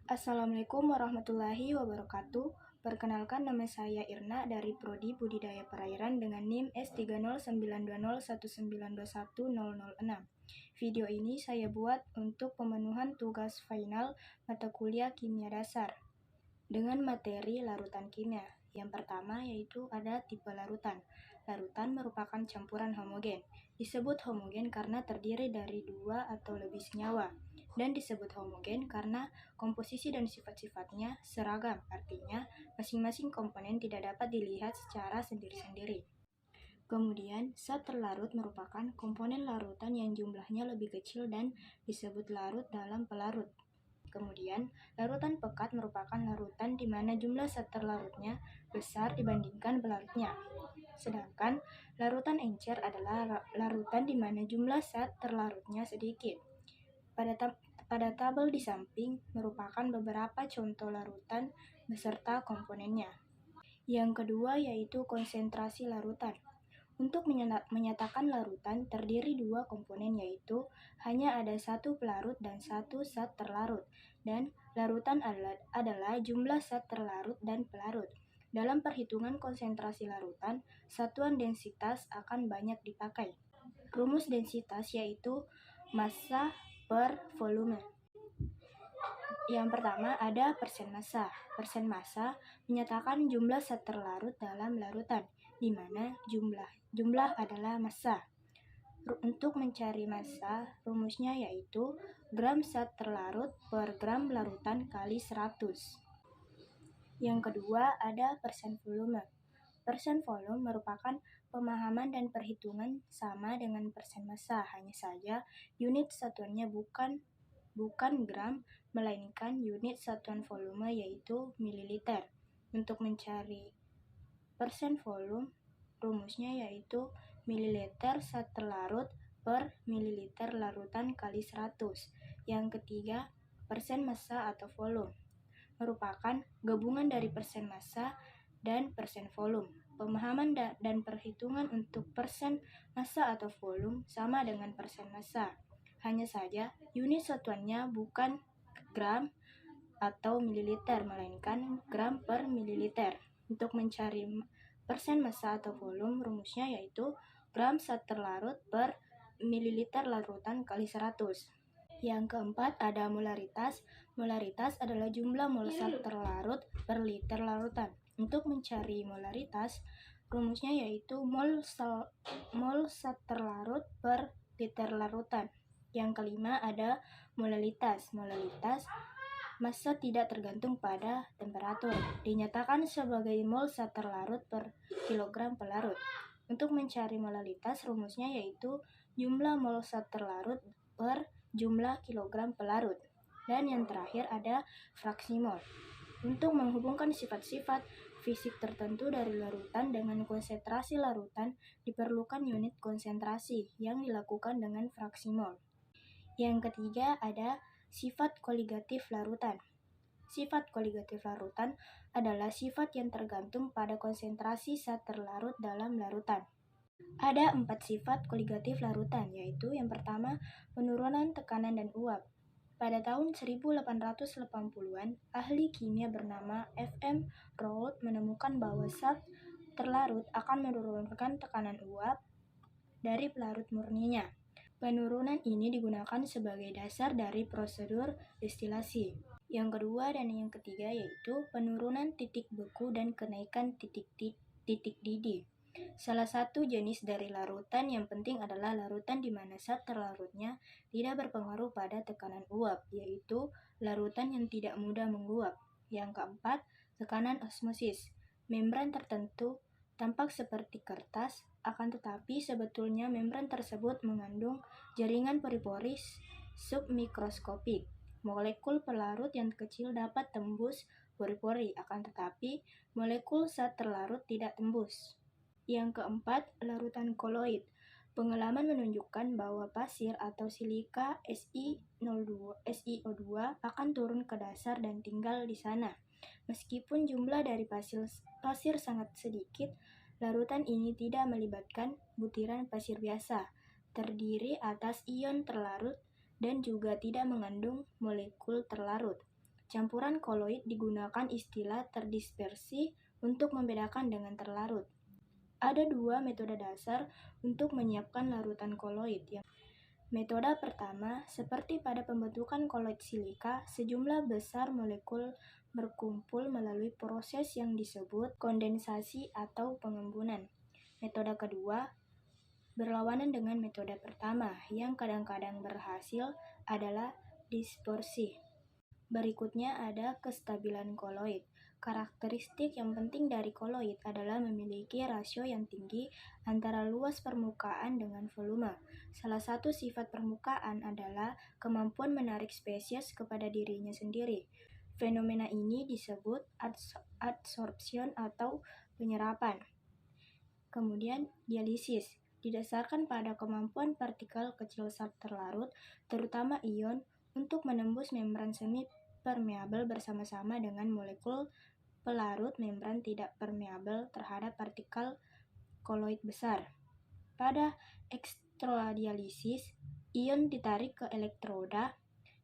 Assalamualaikum warahmatullahi wabarakatuh. Perkenalkan, nama saya Irna dari Prodi Budidaya Perairan dengan NIM S309201921006. Video ini saya buat untuk pemenuhan tugas final mata kuliah kimia dasar dengan materi larutan kimia. Yang pertama yaitu ada tipe larutan. Larutan merupakan campuran homogen. Disebut homogen karena terdiri dari dua atau lebih senyawa. Dan disebut homogen karena komposisi dan sifat-sifatnya seragam. Artinya, masing-masing komponen tidak dapat dilihat secara sendiri-sendiri. Kemudian, zat terlarut merupakan komponen larutan yang jumlahnya lebih kecil dan disebut larut dalam pelarut. Kemudian, larutan pekat merupakan larutan di mana jumlah zat terlarutnya besar dibandingkan pelarutnya. Sedangkan larutan encer adalah larutan di mana jumlah zat terlarutnya sedikit. Pada tabel di samping merupakan beberapa contoh larutan beserta komponennya. Yang kedua yaitu konsentrasi larutan. Untuk menyatakan larutan terdiri dua komponen yaitu hanya ada satu pelarut dan satu zat terlarut, dan larutan adalah jumlah zat terlarut dan pelarut. Dalam perhitungan konsentrasi larutan, satuan densitas akan banyak dipakai. Rumus densitas yaitu massa per volume. Yang pertama ada persen massa. Persen massa menyatakan jumlah zat terlarut dalam larutan, di mana jumlah adalah massa. Untuk mencari massa, rumusnya yaitu gram zat terlarut per gram larutan kali 100. Yang kedua ada persen volume. Persen volume merupakan pemahaman dan perhitungan sama dengan persen massa, hanya saja unit satuannya bukan gram, melainkan unit satuan volume yaitu mililiter. Untuk mencari persen volume, rumusnya yaitu mililiter zat terlarut per mililiter larutan kali 100. Yang ketiga, persen massa atau volume merupakan gabungan dari persen massa dan persen volume. Pemahaman dan perhitungan untuk persen massa atau volume sama dengan persen massa. Hanya saja unit satuannya bukan gram atau mililiter, melainkan gram per mililiter. Untuk mencari persen massa atau volume, rumusnya yaitu gram zat terlarut per mililiter larutan kali 100. Yang keempat ada molaritas. Molaritas adalah jumlah mol zat terlarut per liter larutan. Untuk mencari molaritas, rumusnya yaitu mol zat terlarut per liter larutan. Yang kelima ada molalitas. Molalitas massa tidak tergantung pada temperatur. Dinyatakan sebagai mol zat terlarut per kilogram pelarut. Untuk mencari molalitas, rumusnya yaitu jumlah mol zat terlarut per jumlah kilogram pelarut. Dan yang terakhir ada fraksi mol. Untuk menghubungkan sifat-sifat fisik tertentu dari larutan dengan konsentrasi larutan, diperlukan unit konsentrasi yang dilakukan dengan fraksi mol. Yang ketiga ada sifat koligatif larutan. Sifat koligatif larutan adalah sifat yang tergantung pada konsentrasi zat terlarut dalam larutan. Ada 4 sifat koligatif larutan, yaitu yang pertama penurunan tekanan dan uap. Pada tahun 1880-an, ahli kimia bernama F.M. Raoult menemukan bahwa zat terlarut akan menurunkan tekanan uap dari pelarut murninya. Penurunan ini digunakan sebagai dasar dari prosedur destilasi. Yang kedua dan yang ketiga yaitu penurunan titik beku dan kenaikan titik didih. Salah satu jenis dari larutan yang penting adalah larutan di mana zat terlarutnya tidak berpengaruh pada tekanan uap, yaitu larutan yang tidak mudah menguap. Yang keempat, tekanan osmosis. Membran tertentu tampak seperti kertas, akan tetapi sebetulnya membran tersebut mengandung jaringan pori-pori submikroskopik. Molekul pelarut yang kecil dapat tembus pori-pori, akan tetapi molekul zat terlarut tidak tembus. Yang keempat, larutan koloid. Pengalaman menunjukkan bahwa pasir atau silika SiO2 akan turun ke dasar dan tinggal di sana. Meskipun jumlah dari pasir sangat sedikit, larutan ini tidak melibatkan butiran pasir biasa, terdiri atas ion terlarut dan juga tidak mengandung molekul terlarut. Campuran koloid digunakan istilah terdispersi untuk membedakan dengan terlarut. Ada dua metode dasar untuk menyiapkan larutan koloid. Metode pertama, seperti pada pembentukan koloid silika, sejumlah besar molekul berkumpul melalui proses yang disebut kondensasi atau pengembunan. Metode kedua, berlawanan dengan metode pertama, yang kadang-kadang berhasil, adalah dispersi. Berikutnya ada kestabilan koloid. Karakteristik yang penting dari koloid adalah memiliki rasio yang tinggi antara luas permukaan dengan volume. Salah satu sifat permukaan adalah kemampuan menarik spesies kepada dirinya sendiri. Fenomena ini disebut adsorption atau penyerapan. Kemudian dialisis, didasarkan pada kemampuan partikel kecil zat terlarut, terutama ion, untuk menembus membran semi-permeabel bersama-sama dengan molekul pelarut membran tidak permeabel terhadap partikel koloid besar. Pada elektrodialisis, ion ditarik ke elektroda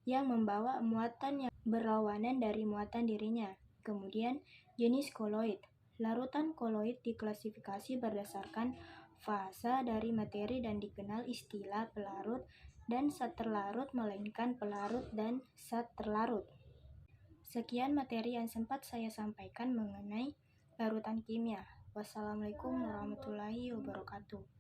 yang membawa muatan yang berlawanan dari muatan dirinya. Kemudian, jenis koloid. Larutan koloid diklasifikasi berdasarkan fasa dari materi dan dikenal istilah pelarut dan zat terlarut, melainkan pelarut dan zat terlarut. Sekian materi yang sempat saya sampaikan mengenai larutan kimia. Wassalamualaikum warahmatullahi wabarakatuh.